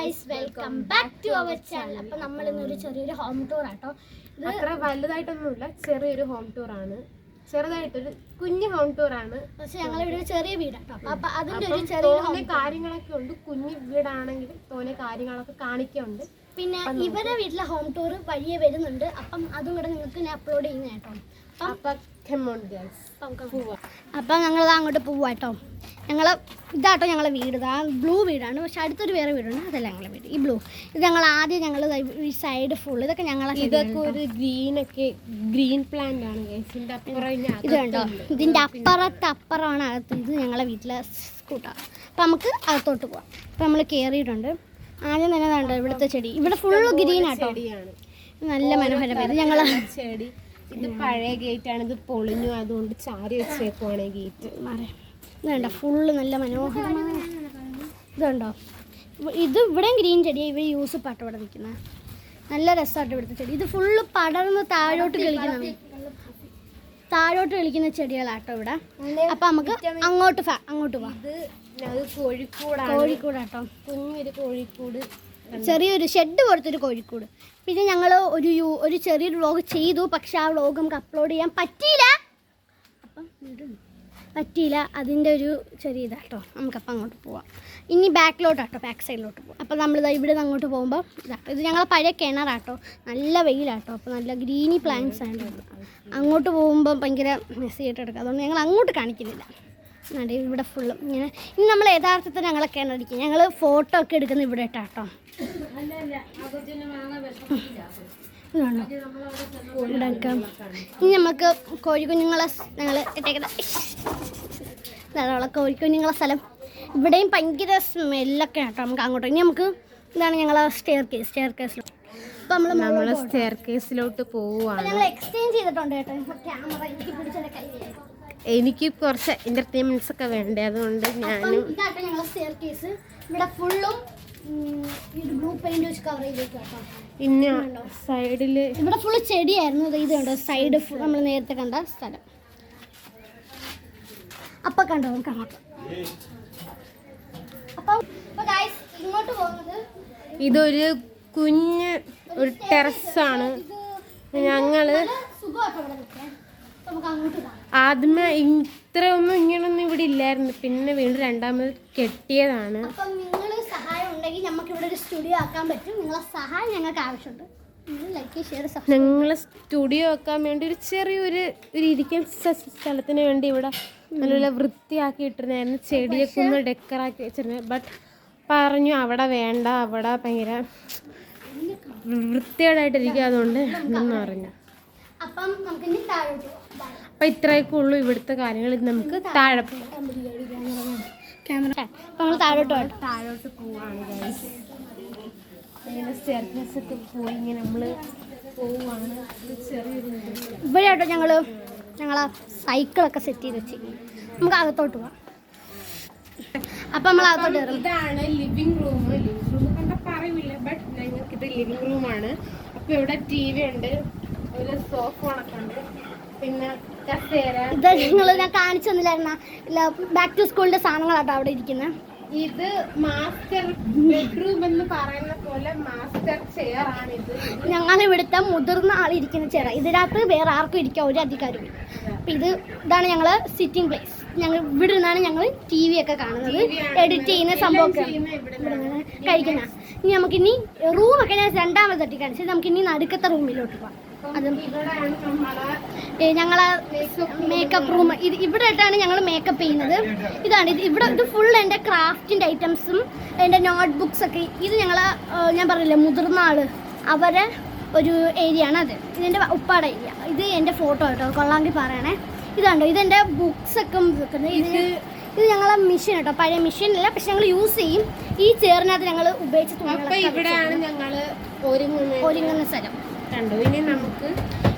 Guys, welcome back to our channel. അപ്പോൾ നമ്മൾ ഇന്നൊരു ചെറിയൊരു ഹോം ടൂർ ആട്ടോ. ഇത് അത്ര വലുതായിട്ടൊന്നുമില്ല, ചെറിയൊരു ഹോം ടൂർ ആണ്. ചെറുതായിട്ടൊരു കുഞ്ഞു ഹോം ടൂർ ആണ്. പക്ഷെ ഞങ്ങളിവിടെ ഒരു ചെറിയ വീടാട്ടോ. അപ്പൊ അതിന്റെ ഒരു ചെറിയ കാര്യങ്ങളൊക്കെ ഉണ്ട്. കുഞ്ഞു വീടാണെങ്കിൽ തോനെ കാര്യങ്ങളൊക്കെ കാണിക്കുന്നുണ്ട്. പിന്നെ ഇവരെ വീട്ടിലെ ഹോം ടൂർ വഴിയെ വരുന്നുണ്ട്. അപ്പം അതും കൂടെ നിങ്ങൾക്ക് ഞാൻ അപ്ലോഡ് ചെയ്യുന്ന കേട്ടോ. അപ്പം ഞങ്ങൾ അങ്ങോട്ട് പോവാട്ടോ. ഞങ്ങൾ ഇതാട്ടോ ഞങ്ങളെ വീട്. ഇതാ ബ്ലൂ വീടാണ്. പക്ഷെ അടുത്തൊരു വേറെ വീടുണ്ട്, അതല്ല ഞങ്ങളെ വീട്. ഈ ബ്ലൂ ഇത് ഞങ്ങൾ ആദ്യം ഞങ്ങൾ ഈ സൈഡ് ഫുൾ ഇതൊക്കെ ഞങ്ങളെ ഇതൊക്കെ ഒരു ഗ്രീൻ പ്ലാന്റ് ആണ്. ഇത് കണ്ടോ, ഇതിൻ്റെ അപ്പുറമാണ് അകത്ത്. ഇത് ഞങ്ങളെ വീട്ടിലെ സ്കൂട്ടാണ്. അപ്പം നമുക്ക് അകത്തോട്ട് പോവാം. അപ്പം നമ്മൾ കയറിയിട്ടുണ്ട്. ആദ്യം തന്നെ കണ്ടോ ഇവിടുത്തെ ചെടി. ഇവിടെ ഫുള്ള് ഗ്രീൻ ആട്ടോ, നല്ല മനോഹരമായി. ഇത് ഞങ്ങൾ ചെടി. ഇത് പഴയ ഗേറ്റ് ആണ്. ഇത് പൊളിഞ്ഞു, അതുകൊണ്ട് ചാരി വെച്ചേക്കുവാണ് ഗേറ്റ്. ഇതുണ്ടോ ഫുള്ള് നല്ല മനോഹരമാണ്. ഇതുണ്ടോ, ഇത് ഇവിടെയും ഗ്രീൻ ചെടിയാണ്. ഇവർ യൂസ് പാട്ട് ഇവിടെ നിൽക്കുന്നത്. നല്ല രസമായിട്ട് ഇവിടുത്തെ ചെടി. ഇത് ഫുള്ള് പടർന്ന് താഴോട്ട് കളിക്കുന്ന ചെടികളാട്ടോ ഇവിടെ. അപ്പം നമുക്ക് അങ്ങോട്ട് പോവാം. കോഴിക്കൂടാട്ടോ, കുഞ്ഞൊരു കോഴിക്കൂട്, ചെറിയൊരു ഷെഡ് പോലത്തൊരു കോഴിക്കൂട്. പിന്നെ ഞങ്ങൾ ഒരു ചെറിയൊരു വ്ളോഗ് ചെയ്തു. പക്ഷെ ആ വ്ളോഗ് നമുക്ക് അപ്ലോഡ് ചെയ്യാൻ പറ്റിയില്ല. അതിൻ്റെ ഒരു ചെറിയ ഇതാട്ടോ. നമുക്കപ്പം അങ്ങോട്ട് പോവാം. ഇനി ബാക്കിലോട്ടാട്ടോ, ബാക്ക് സൈഡിലോട്ട് പോവാം. അപ്പോൾ നമ്മളിതാ ഇവിടെ നിന്ന് അങ്ങോട്ട് പോകുമ്പോൾ ഇതാട്ടോ, ഇത് ഞങ്ങളെ പഴയ കിണറാട്ടോ. നല്ല വെയിലാട്ടോ. അപ്പോൾ നല്ല ഗ്രീനി പ്ലാന്റ്സ് ആണ്. അങ്ങോട്ട് പോകുമ്പോൾ ഭയങ്കര മെസ്സിയായിട്ട് എടുക്കുക. അതുകൊണ്ട് ഞങ്ങൾ അങ്ങോട്ട് കാണിക്കുന്നില്ല. ഇവിടെ ഫുള്ളും ഇങ്ങനെ. ഇനി നമ്മൾ യഥാർത്ഥത്തിൽ ഞങ്ങളെ കിണറടിക്കും. ഞങ്ങൾ ഫോട്ടോ ഒക്കെ എടുക്കുന്ന ഇവിടെ ഇട്ടാട്ടോ. ഇനി നമുക്ക് കോഴിക്കുഞ്ഞുങ്ങളെ ഞങ്ങൾ ഇട്ടേക്കുന്ന കോഴിക്കുഞ്ഞുങ്ങളെ സ്ഥലം. ഇവിടെയും ഭയങ്കര സ്മെല്ലൊക്കെ ആട്ടോ. നമുക്ക് അങ്ങോട്ട് ഇനി നമുക്ക് ഇതാണ് ഞങ്ങളെ സ്റ്റെയർ കേസിൽ. അപ്പം നമ്മൾ സ്റ്റെയർ കേസിലോട്ട് പോവുകയാണ്. ഞങ്ങൾ എക്സ്ചേഞ്ച് ചെയ്തിട്ടുണ്ട് കേട്ടോ. ക്യാമറ എനിക്ക് പിടിച്ചെൻ്റെ കയ്യിൽ. എനിക്ക് കുറച്ച് എന്റർടൈൻമെന്റ്സ് ഒക്കെ വേണ്ടേ, അതുകൊണ്ട് ഞാനും ഇതാട്ടോ ഞങ്ങളെ സ്റ്റെയർ കേസ്. ഇവിടെ ഫുള്ളും ബ്ലൂ പെയിന്റ് വെച്ച് കവർ ചെയ്തേക്കാട്ടോ. പിന്നെ സൈഡില് ഇവിടെ ഫുള്ള് ചെടിയായിരുന്നു. ഇത് കണ്ടോ സൈഡ് നമ്മൾ നേരത്തെ കണ്ട സ്ഥലം. അപ്പൊ കണ്ടോ നമുക്ക് അങ്ങോട്ട്. അപ്പം ഇങ്ങോട്ട് പോകുന്നത് ഇതൊരു കുഞ്ഞ് ഒരു ടെറസാണ്. ഞങ്ങള് ആദ്യമേ ഇത്രയൊന്നും ഇങ്ങനൊന്നും ഇവിടെ ഇല്ലായിരുന്നു. പിന്നെ വീണ്ടും രണ്ടാമത് കെട്ടിയതാണ്. അപ്പം നിങ്ങൾ സഹായം ഉണ്ടെങ്കിൽ നമുക്ക് ഇവിടെ ഒരു സ്റ്റുഡിയോ ആക്കാൻ പറ്റും. നിങ്ങളെ സഹായം ഞങ്ങൾക്ക് ആവശ്യമുണ്ട്. ഞങ്ങൾ സ്റ്റുഡിയോ ആക്കാൻ വേണ്ടി ഒരു ചെറിയൊരു ഇരിക്കുന്ന സ്ഥലത്തിന് വേണ്ടി ഇവിടെ നല്ല വൃത്തിയാക്കി ഇട്ടിരുന്നായിരുന്നു. ചെടിയൊക്കെ ഒന്ന് ഡെക്കറാക്കി വെച്ചിരുന്നത്. ബട്ട് പറഞ്ഞു അവിടെ വേണ്ട, അവിടെ ഭയങ്കര വൃത്തികേടായിട്ടിരിക്കുക, അതുകൊണ്ട് എന്ന് പറഞ്ഞു. അപ്പം ഇത്രയൊക്കെ ഉള്ളൂ ഇവിടുത്തെ കാര്യങ്ങൾ. ഇത് നമുക്ക് താഴെ താഴോട്ട് പോവാണ്. സ്റ്റെയർകേസൊക്കെ പോയി ഇങ്ങനെ നമ്മൾ പോവുകയാണ്. ഇവിടെ ആട്ടോ ഞങ്ങളെ സൈക്കിളൊക്കെ സെറ്റ് ചെയ്ത് വെച്ച് നമുക്ക് അകത്തോട്ട് പോവാം. അപ്പം നമ്മൾ അകത്തോട്ട് കയറും. ഇതാണ് ലിവിംഗ് റൂം. കണ്ടാൽ പറയില്ല, ബട്ട് ഞങ്ങൾക്കിത് ലിവിംഗ് റൂമാണ്. അപ്പോൾ ഇവിടെ TV ഉണ്ട്, ഒരു സോഫ ഉണ്ട്, പിന്നെ കസേര. ഇത് ഞാൻ കാണിച്ചു തന്നില്ലായിരുന്ന ബാക്ക് ടു സ്കൂളിന്റെ സാധനങ്ങളാട്ടോ അവിടെ ഇരിക്കുന്നത്. ഇത് മാസ്റ്റർ ബെഡ്റൂം എന്ന് പറയുന്ന പോലെ മാസ്റ്റർ ചെയർ ആണ്. ഇത് ഞങ്ങൾ ഇവിടുത്തെ മുതിർന്ന ആളിരിക്കുന്ന ചെയർ. ഇതിനകത്ത് വേറെ ആർക്കും ഇരിക്കാൻ ഒരു അധികാരമില്ല. അപ്പം ഇതാണ് ഞങ്ങൾ സിറ്റിംഗ് പ്ലേസ്. ഞങ്ങൾ ഇവിടെ നിന്നാണ് ഞങ്ങൾ TV ഒക്കെ കാണുന്നത്, എഡിറ്റ് ചെയ്യുന്ന സംഭവമൊക്കെ കഴിക്കുന്ന. ഇനി നമുക്കിനി റൂമൊക്കെ ഞാൻ രണ്ടാമത് തട്ടി കാണിച്ചത്. നമുക്കിനി നടുക്കത്തെ റൂമിലോട്ട് പോകാം. അതും ഞങ്ങളെ മേക്കപ്പ് റൂം. ഇവിടെ ആയിട്ടാണ് ഞങ്ങൾ മേക്കപ്പ് ചെയ്യുന്നത്. ഇതാണ് ഇത് ഫുൾ എൻ്റെ ക്രാഫ്റ്റിൻ്റെ ഐറ്റംസും എൻ്റെ നോട്ട്ബുക്സ് ഒക്കെ. ഇത് ഞാൻ പറഞ്ഞില്ലേ മുതിർന്ന ആള് അവരെ ഒരു ഏരിയ ആണ്. അത് ഇതെൻ്റെ ഉപ്പാടെ ഏരിയ. ഇത് എൻ്റെ ഫോട്ടോ കേട്ടോ, കൊള്ളാമെങ്കിൽ പറയണേ. ഇതുണ്ടോ, ഇതെൻ്റെ ബുക്സൊക്കെ വെക്കുന്നത്. ഇത് ഞങ്ങളെ മെഷീൻ കേട്ടോ, പഴയ മെഷീനല്ല, പക്ഷെ ഞങ്ങൾ യൂസ് ചെയ്യും. ഈ ചെയറിനകത്ത് ഞങ്ങൾ ഉപയോഗിച്ച് ഇവിടെയാണ് ഞങ്ങൾ ഒരുങ്ങുന്ന സ്ഥലം. ഇനി നമുക്ക്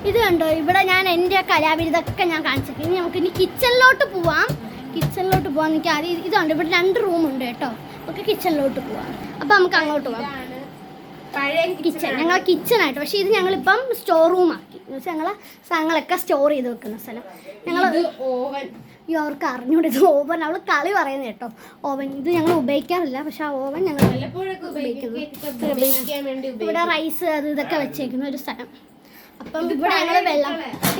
ഇത് കണ്ടോ, ഇവിടെ ഞാൻ എൻ്റെ കലാവിരുതൊക്കെ ഞാൻ കാണിച്ചിട്ട്. ഇനി നമുക്ക് കിച്ചണിലോട്ട് പോവാം. എനിക്ക് ആദ്യം ഇതുണ്ട്. ഇവിടെ 2 റൂമുണ്ട് കേട്ടോ. നമുക്ക് കിച്ചണിലോട്ട് പോവാം. അപ്പം നമുക്ക് അങ്ങോട്ട് പോവാം. പഴയ കിച്ചൺ ഞങ്ങളെ കിച്ചണായിട്ട്. പക്ഷേ ഇത് ഞങ്ങളിപ്പം സ്റ്റോർ റൂം ആക്കി. എന്ന് വെച്ചാൽ ഞങ്ങളെ സാധനങ്ങളൊക്കെ സ്റ്റോർ ചെയ്ത് വെക്കുന്ന സ്ഥലം. ഞങ്ങൾ ഓവൻ ഈ അവർക്ക് അറിഞ്ഞൂടെ ഇത് ഓവൻ. അവൾ കളി പറയുന്നത് കേട്ടോ. ഓവൻ ഇത് ഞങ്ങൾ ഉപയോഗിക്കാറില്ല, പക്ഷെ ആ ഓവൻ ഞങ്ങൾ ഇവിടെ റൈസ് അത് ഇതൊക്കെ വെച്ചേക്കുന്ന ഒരു സ്ഥലം. അപ്പം ഇവിടെ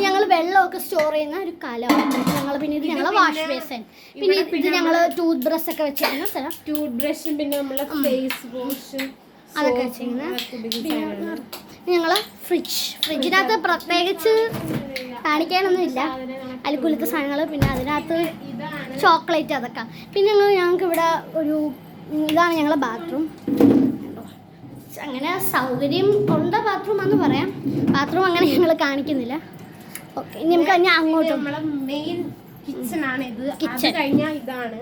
ഞങ്ങൾ വെള്ളമൊക്കെ സ്റ്റോർ ചെയ്യുന്ന ഒരു കലമാണ് ഞങ്ങൾ. പിന്നെ ഇത് ഞങ്ങൾ വാഷ് ബേസിൻ, പിന്നെ ഇത് ഞങ്ങൾ ടൂത്ത് ബ്രഷ് ഒക്കെ വെച്ചേക്കുന്ന സ്ഥലം. ടൂത്ത് ബ്രഷും പിന്നെ നമ്മളെ ഫേസ് വാഷും അതൊക്കെ വെച്ചേക്കുന്ന ഞങ്ങൾ ഫ്രിഡ്ജിനകത്ത് പ്രത്യേകിച്ച് കാണിക്കാനൊന്നും ഇല്ല. അതിൽ കുലുത്ത സാധനങ്ങൾ, പിന്നെ അതിനകത്ത് ചോക്ലേറ്റ് അതൊക്കെ. പിന്നെ ഞങ്ങൾക്ക് ഇവിടെ ഇതാണ് ഞങ്ങളെ ബാത്റൂം. അങ്ങനെ സൗകര്യം ഉണ്ട ബാത്റൂം എന്ന് പറയാം. ബാത്റൂം അങ്ങനെ ഞങ്ങൾ കാണിക്കുന്നില്ല. ഓക്കെ, ഇനി നമുക്ക് അങ്ങോട്ടും നമ്മളെ മെയിൻ കിച്ചൺ ആണ് ഇത്. കിച്ചൺ കഴിഞ്ഞാൽ ഇതാണ്.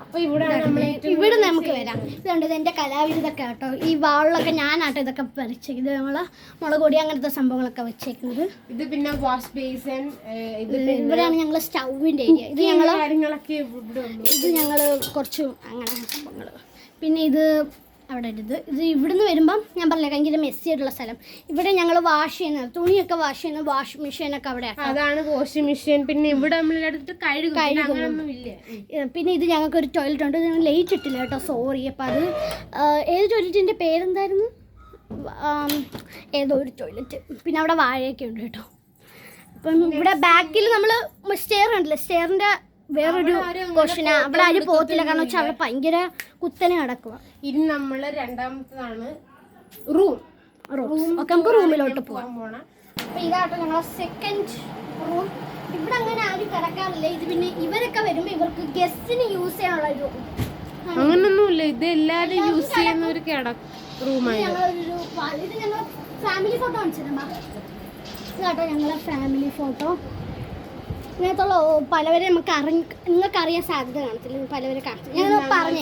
അപ്പൊ ഇവിടെ നമുക്ക് വരാം. ഇതുണ്ട്, ഇത് എൻ്റെ കലാവിരുതൊക്കെ കേട്ടോ. ഈ വാളിലൊക്കെ ഞാനാട്ടോ ഇതൊക്കെ വരച്ചേക്കും. ഇത് നമ്മള് മുളക് പൊടി അങ്ങനത്തെ സംഭവങ്ങളൊക്കെ വെച്ചേക്കുന്നത്. ഇത് പിന്നെ വാഷ് ബേസിൻ. ഇവിടെയാണ് ഞങ്ങൾ സ്റ്റൗവിൻ്റെ ഏരിയ. ഇത് ഞങ്ങൾ കാര്യങ്ങളൊക്കെ ഇത് ഞങ്ങൾ കുറച്ച് അങ്ങനെ സംഭവങ്ങൾ. പിന്നെ ഇത് അവിടെ ഇത് ഇവിടുന്ന് വരുമ്പം ഞാൻ പറഞ്ഞില്ല ഭയങ്കര മെസ്സി ആയിട്ടുള്ള സ്ഥലം. ഇവിടെ ഞങ്ങൾ വാഷ് ചെയ്യുന്നത്, തുണിയൊക്കെ വാഷ് ചെയ്യുന്ന വാഷ് മെഷീനൊക്കെ അവിടെ. അതാണ് വാഷിംഗ് മെഷീൻ. പിന്നെ ഇവിടെ നമ്മളെടുത്ത് കഴുകും. പിന്നെ ഇത് ഞങ്ങൾക്ക് ഒരു ടോയ്ലറ്റ് ഉണ്ട്. ഞങ്ങൾ ലൈറ്റ് ഇട്ടില്ല കേട്ടോ, സോറി. അപ്പം അത് ഏത് ടോയ്ലറ്റിൻ്റെ പേരെന്തായിരുന്നു? ഏതോ ഒരു ടോയ്ലറ്റ്. പിന്നെ അവിടെ വാഴയൊക്കെ ഉണ്ട് കേട്ടോ. അപ്പം ഇവിടെ ബാക്കിൽ നമ്മൾ സ്റ്റെയർ ഉണ്ടല്ലോ, സ്റ്റെയറിൻ്റെ വേറൊരു ക്വസ്റ്റ്യൻ. അവിടെ ആരും പോകത്തില്ല, കാരണം വെച്ചാൽ അവിടെ ഭയങ്കര കുത്തനെ കിടക്കുക. ഇനി നമ്മള് രണ്ടാമത്തതാണ് റൂം ഒക്കെ. നമുക്ക് റൂമിലോട്ട് പോകാം. അപ്പൊ ഇതാട്ടോ ഞങ്ങളെ സെക്കൻഡ് റൂം. ഇവിടെ അങ്ങനെ ആരും കിടക്കാറില്ല. ഇത് പിന്നെ ഇവരൊക്കെ വരുമ്പോ ഇവർക്ക് ഗസ്റ്റിന് യൂസ് ചെയ്യാനുള്ള ഒരു അങ്ങനൊന്നുമില്ല. ഇത് എല്ലാരും യൂസ് ചെയ്യുന്ന ഒരു റൂമാണ്. ഇത് ഞങ്ങൾ ഫാമിലി ഫോട്ടോ കാണിച്ചിരുന്നു. ഇതാട്ടോ ഞങ്ങളെ ഫാമിലി ഫോട്ടോ. ഇങ്ങനത്തുള്ള പലവരെ നിങ്ങൾക്ക് അറിയാൻ സാധ്യത കാണത്തില്ല. പലവരെ കാണിച്ചു ഞങ്ങൾ പറഞ്ഞു.